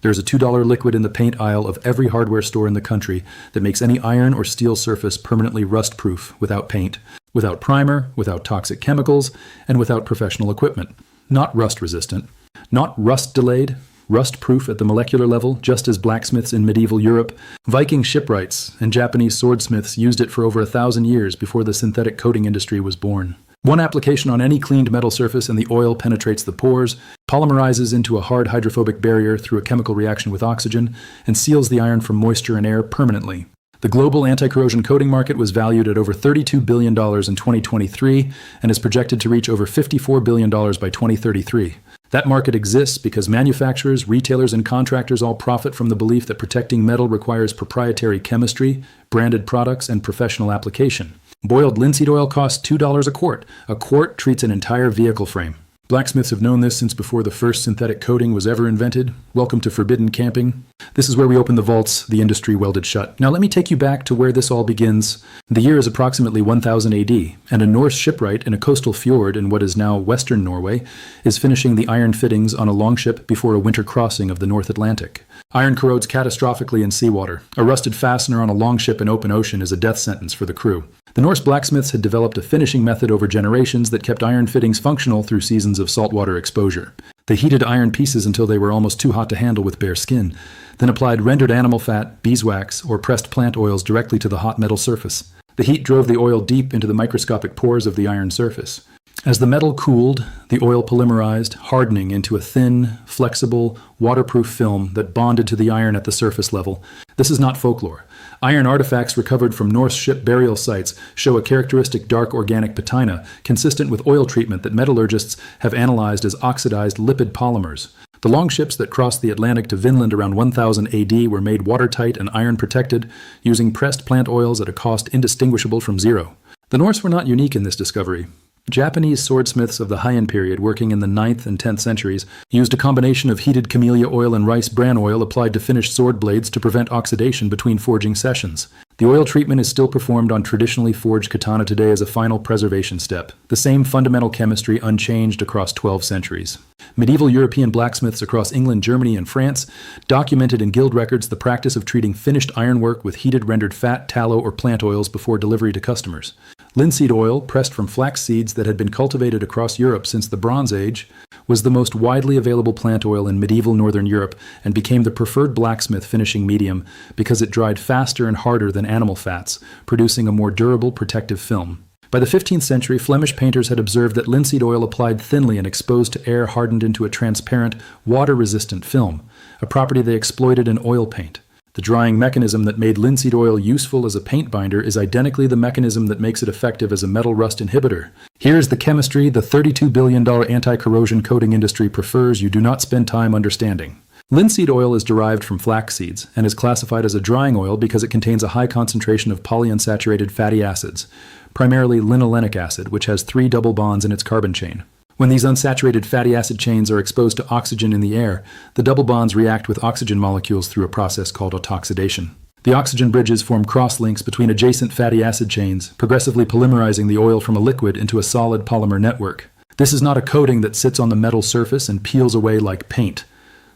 There's a $2 liquid in the paint aisle of every hardware store in the country that makes any iron or steel surface permanently rust-proof without paint, without primer, without toxic chemicals, and without professional equipment. Not rust-resistant, not rust-delayed, rust-proof at the molecular level, just as blacksmiths in medieval Europe, Viking shipwrights, and Japanese swordsmiths used it for over 1,000 years before the synthetic coating industry was born. One application on any cleaned metal surface and the oil penetrates the pores, polymerizes into a hard hydrophobic barrier through a chemical reaction with oxygen, and seals the iron from moisture and air permanently. The global anti-corrosion coating market was valued at over $32 billion in 2023 and is projected to reach over $54 billion by 2033. That market exists because manufacturers, retailers, and contractors all profit from the belief that protecting metal requires proprietary chemistry, branded products, and professional application. Boiled linseed oil costs $2 a quart. A quart treats an entire vehicle frame. Blacksmiths have known this since before the first synthetic coating was ever invented. Welcome to forbidden camping. This is where we open the vaults the industry welded shut. Now let me take you back to where this all begins. The year is approximately 1000 AD, and a Norse shipwright in a coastal fjord in what is now western Norway is finishing the iron fittings on a longship before a winter crossing of the North Atlantic. Iron corrodes catastrophically in seawater. A rusted fastener on a longship in open ocean is a death sentence for the crew. The Norse blacksmiths had developed a finishing method over generations that kept iron fittings functional through seasons of saltwater exposure. They heated iron pieces until they were almost too hot to handle with bare skin, then applied rendered animal fat, beeswax, or pressed plant oils directly to the hot metal surface. The heat drove the oil deep into the microscopic pores of the iron surface. As the metal cooled, the oil polymerized, hardening into a thin, flexible, waterproof film that bonded to the iron at the surface level. This is not folklore. Iron artifacts recovered from Norse ship burial sites show a characteristic dark organic patina, consistent with oil treatment that metallurgists have analyzed as oxidized lipid polymers. The longships that crossed the Atlantic to Vinland around 1000 AD were made watertight and iron-protected, using pressed plant oils at a cost indistinguishable from zero. The Norse were not unique in this discovery. Japanese swordsmiths of the Heian period, working in the 9th and 10th centuries, used a combination of heated camellia oil and rice bran oil applied to finished sword blades to prevent oxidation between forging sessions. The oil treatment is still performed on traditionally forged katana today as a final preservation step, the same fundamental chemistry unchanged across 12 centuries. Medieval European blacksmiths across England, Germany, and France documented in guild records the practice of treating finished ironwork with heated rendered fat, tallow, or plant oils before delivery to customers. Linseed oil, pressed from flax seeds that had been cultivated across Europe since the Bronze Age, was the most widely available plant oil in medieval Northern Europe and became the preferred blacksmith finishing medium because it dried faster and harder than animal fats, producing a more durable protective film. By the 15th century, Flemish painters had observed that linseed oil applied thinly and exposed to air hardened into a transparent, water-resistant film, a property they exploited in oil paint. The drying mechanism that made linseed oil useful as a paint binder is identically the mechanism that makes it effective as a metal rust inhibitor. Here's the chemistry the $32 billion anti-corrosion coating industry prefers you do not spend time understanding. Linseed oil is derived from flax seeds and is classified as a drying oil because it contains a high concentration of polyunsaturated fatty acids, primarily linolenic acid, which has 3 double bonds in its carbon chain. When these unsaturated fatty acid chains are exposed to oxygen in the air, the double bonds react with oxygen molecules through a process called autoxidation. The oxygen bridges form cross-links between adjacent fatty acid chains, progressively polymerizing the oil from a liquid into a solid polymer network. This is not a coating that sits on the metal surface and peels away like paint.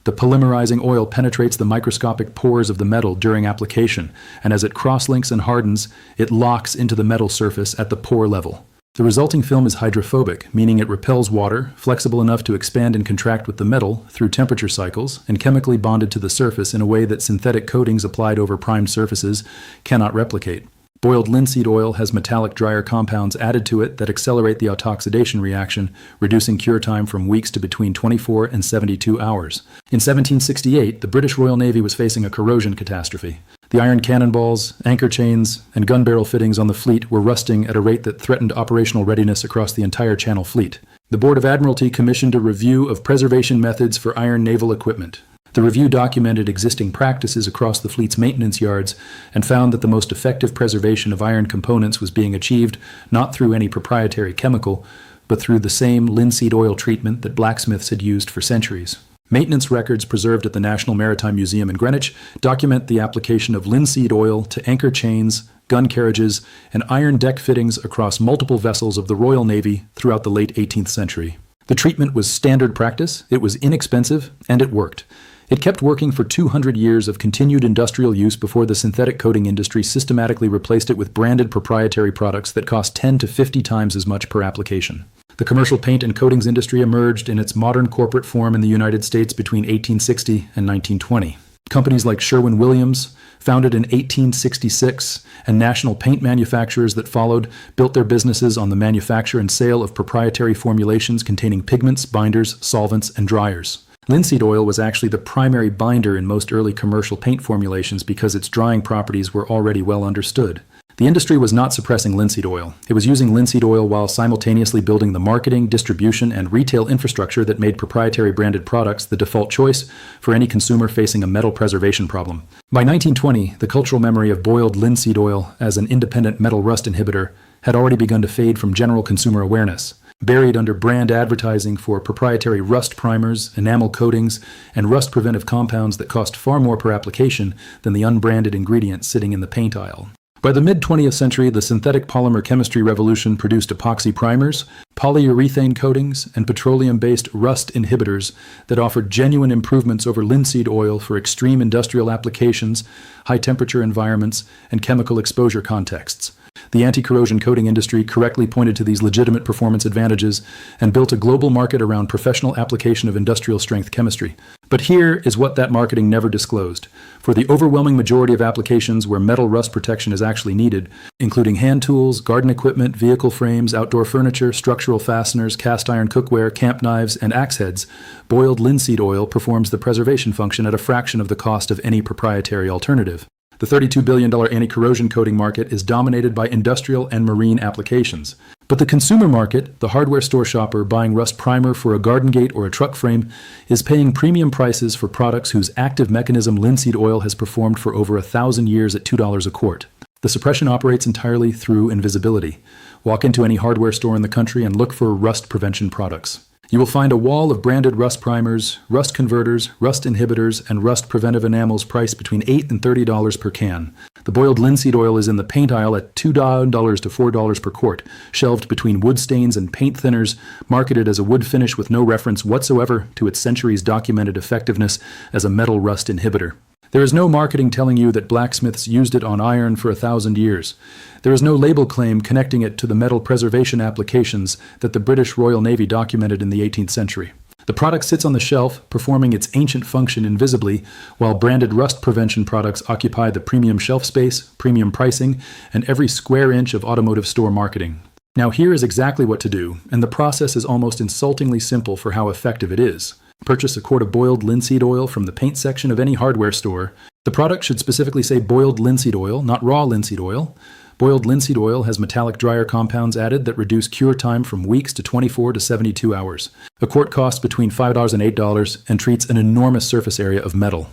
The polymerizing oil penetrates the microscopic pores of the metal during application, and as it cross-links and hardens, it locks into the metal surface at the pore level. The resulting film is hydrophobic, meaning it repels water, flexible enough to expand and contract with the metal through temperature cycles, and chemically bonded to the surface in a way that synthetic coatings applied over primed surfaces cannot replicate. Boiled linseed oil has metallic drier compounds added to it that accelerate the autoxidation reaction, reducing cure time from weeks to between 24 and 72 hours. In 1768, the British Royal Navy was facing a corrosion catastrophe. The iron cannonballs, anchor chains, and gun barrel fittings on the fleet were rusting at a rate that threatened operational readiness across the entire Channel Fleet. The Board of Admiralty commissioned a review of preservation methods for iron naval equipment. The review documented existing practices across the fleet's maintenance yards and found that the most effective preservation of iron components was being achieved not through any proprietary chemical, but through the same linseed oil treatment that blacksmiths had used for centuries. Maintenance records preserved at the National Maritime Museum in Greenwich document the application of linseed oil to anchor chains, gun carriages, and iron deck fittings across multiple vessels of the Royal Navy throughout the late 18th century. The treatment was standard practice, it was inexpensive, and it worked. It kept working for 200 years of continued industrial use before the synthetic coating industry systematically replaced it with branded proprietary products that cost 10 to 50 times as much per application. The commercial paint and coatings industry emerged in its modern corporate form in the United States between 1860 and 1920. Companies like Sherwin-Williams, founded in 1866, and national paint manufacturers that followed built their businesses on the manufacture and sale of proprietary formulations containing pigments, binders, solvents, and dryers. Linseed oil was actually the primary binder in most early commercial paint formulations because its drying properties were already well understood. The industry was not suppressing linseed oil. It was using linseed oil while simultaneously building the marketing, distribution, and retail infrastructure that made proprietary branded products the default choice for any consumer facing a metal preservation problem. By 1920, the cultural memory of boiled linseed oil as an independent metal rust inhibitor had already begun to fade from general consumer awareness. Buried under brand advertising for proprietary rust primers, enamel coatings, and rust preventive compounds that cost far more per application than the unbranded ingredients sitting in the paint aisle. By the mid-20th century, the synthetic polymer chemistry revolution produced epoxy primers, polyurethane coatings, and petroleum-based rust inhibitors that offered genuine improvements over linseed oil for extreme industrial applications, high-temperature environments, and chemical exposure contexts. The anti-corrosion coating industry correctly pointed to these legitimate performance advantages and built a global market around professional application of industrial-strength chemistry. But here is what that marketing never disclosed. For the overwhelming majority of applications where metal rust protection is actually needed, including hand tools, garden equipment, vehicle frames, outdoor furniture, structural fasteners, cast iron cookware, camp knives, and axe heads, boiled linseed oil performs the preservation function at a fraction of the cost of any proprietary alternative. The $32 billion anti-corrosion coating market is dominated by industrial and marine applications. But the consumer market, the hardware store shopper buying rust primer for a garden gate or a truck frame, is paying premium prices for products whose active mechanism linseed oil has performed for over 1,000 years at $2 a quart. The suppression operates entirely through invisibility. Walk into any hardware store in the country and look for rust prevention products. You will find a wall of branded rust primers, rust converters, rust inhibitors, and rust preventive enamels priced between $8 and $30 per can. The boiled linseed oil is in the paint aisle at $2 to $4 per quart, shelved between wood stains and paint thinners, marketed as a wood finish with no reference whatsoever to its centuries documented effectiveness as a metal rust inhibitor. There is no marketing telling you that blacksmiths used it on iron for 1,000 years. There is no label claim connecting it to the metal preservation applications that the British Royal Navy documented in the 18th century. The product sits on the shelf, performing its ancient function invisibly, while branded rust prevention products occupy the premium shelf space, premium pricing, and every square inch of automotive store marketing. Now here is exactly what to do, and the process is almost insultingly simple for how effective it is. Purchase a quart of boiled linseed oil from the paint section of any hardware store. The product should specifically say boiled linseed oil, not raw linseed oil. Boiled linseed oil has metallic dryer compounds added that reduce cure time from weeks to 24 to 72 hours. A quart costs between $5 and $8 and treats an enormous surface area of metal.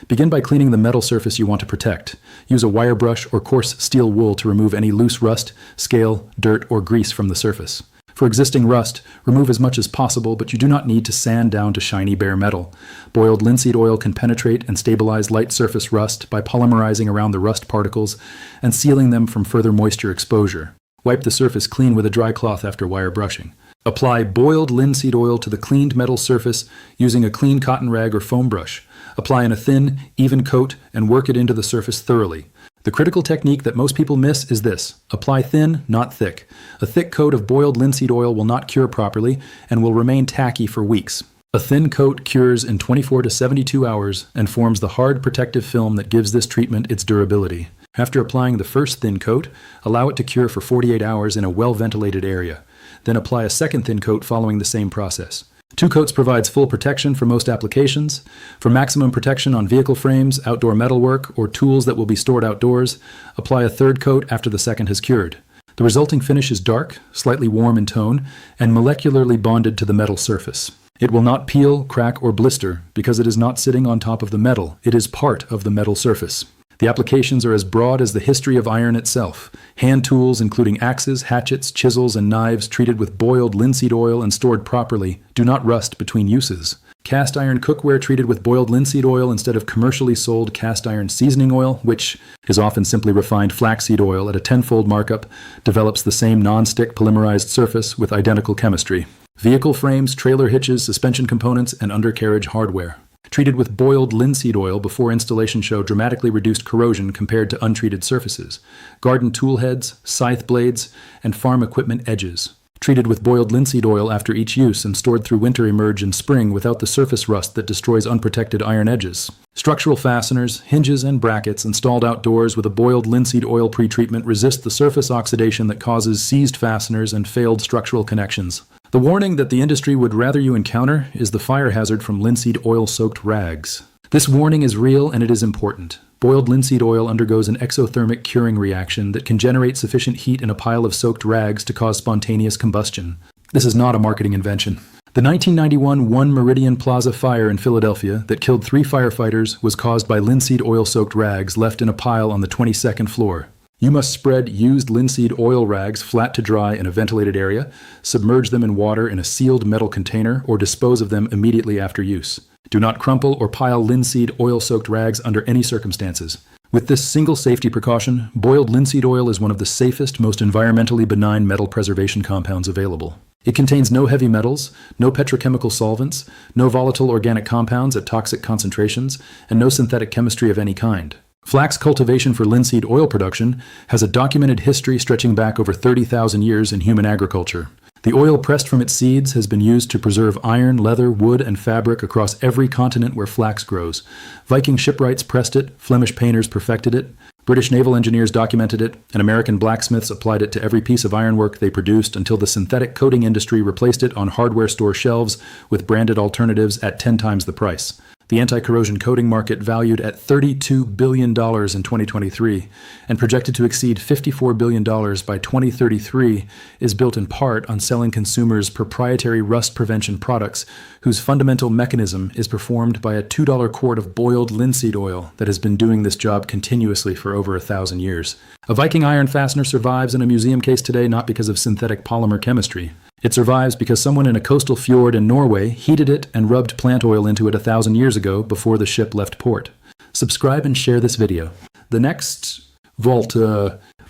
Begin by cleaning the metal surface you want to protect. Use a wire brush or coarse steel wool to remove any loose rust, scale, dirt, or grease from the surface. For existing rust, remove as much as possible, but you do not need to sand down to shiny bare metal. Boiled linseed oil can penetrate and stabilize light surface rust by polymerizing around the rust particles and sealing them from further moisture exposure. Wipe the surface clean with a dry cloth after wire brushing. Apply boiled linseed oil to the cleaned metal surface using a clean cotton rag or foam brush. Apply in a thin, even coat and work it into the surface thoroughly. The critical technique that most people miss is this: apply thin, not thick. A thick coat of boiled linseed oil will not cure properly and will remain tacky for weeks. A thin coat cures in 24 to 72 hours and forms the hard protective film that gives this treatment its durability. After applying the first thin coat, allow it to cure for 48 hours in a well-ventilated area. Then apply a second thin coat following the same process. 2 coats provides full protection for most applications. For maximum protection on vehicle frames, outdoor metalwork, or tools that will be stored outdoors, apply a 3rd coat after the second has cured. The resulting finish is dark, slightly warm in tone, and molecularly bonded to the metal surface. It will not peel, crack, or blister because it is not sitting on top of the metal. It is part of the metal surface. The applications are as broad as the history of iron itself. Hand tools, including axes, hatchets, chisels, and knives treated with boiled linseed oil and stored properly, do not rust between uses. Cast iron cookware treated with boiled linseed oil instead of commercially sold cast iron seasoning oil, which is often simply refined flaxseed oil at a 10-fold markup, develops the same non-stick polymerized surface with identical chemistry. Vehicle frames, trailer hitches, suspension components, and undercarriage hardware. Treated with boiled linseed oil before installation show dramatically reduced corrosion compared to untreated surfaces. Garden tool heads, scythe blades, and farm equipment edges. Treated with boiled linseed oil after each use and stored through winter emerge in spring without the surface rust that destroys unprotected iron edges. Structural fasteners, hinges, and brackets installed outdoors with a boiled linseed oil pretreatment resist the surface oxidation that causes seized fasteners and failed structural connections. The warning that the industry would rather you encounter is the fire hazard from linseed oil-soaked rags. This warning is real and it is important. Boiled linseed oil undergoes an exothermic curing reaction that can generate sufficient heat in a pile of soaked rags to cause spontaneous combustion. This is not a marketing invention. The 1991 One Meridian Plaza fire in Philadelphia that killed 3 firefighters was caused by linseed oil-soaked rags left in a pile on the 22nd floor. You must spread used linseed oil rags flat to dry in a ventilated area, submerge them in water in a sealed metal container, or dispose of them immediately after use. Do not crumple or pile linseed oil-soaked rags under any circumstances. With this single safety precaution, boiled linseed oil is one of the safest, most environmentally benign metal preservation compounds available. It contains no heavy metals, no petrochemical solvents, no volatile organic compounds at toxic concentrations, and no synthetic chemistry of any kind. Flax cultivation for linseed oil production has a documented history stretching back over 30,000 years in human agriculture. The oil pressed from its seeds has been used to preserve iron, leather, wood, and fabric across every continent where flax grows. Viking shipwrights pressed it, Flemish painters perfected it, British naval engineers documented it, and American blacksmiths applied it to every piece of ironwork they produced until the synthetic coating industry replaced it on hardware store shelves with branded alternatives at 10 times the price. The anti-corrosion coating market, valued at $32 billion in 2023 and projected to exceed $54 billion by 2033, is built in part on selling consumers proprietary rust prevention products whose fundamental mechanism is performed by a $2 quart of boiled linseed oil that has been doing this job continuously for over 1,000 years. A Viking iron fastener survives in a museum case today not because of synthetic polymer chemistry. It survives because someone in a coastal fjord in Norway heated it and rubbed plant oil into it 1,000 years ago before the ship left port. Subscribe and share this video. The next vault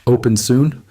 opens soon.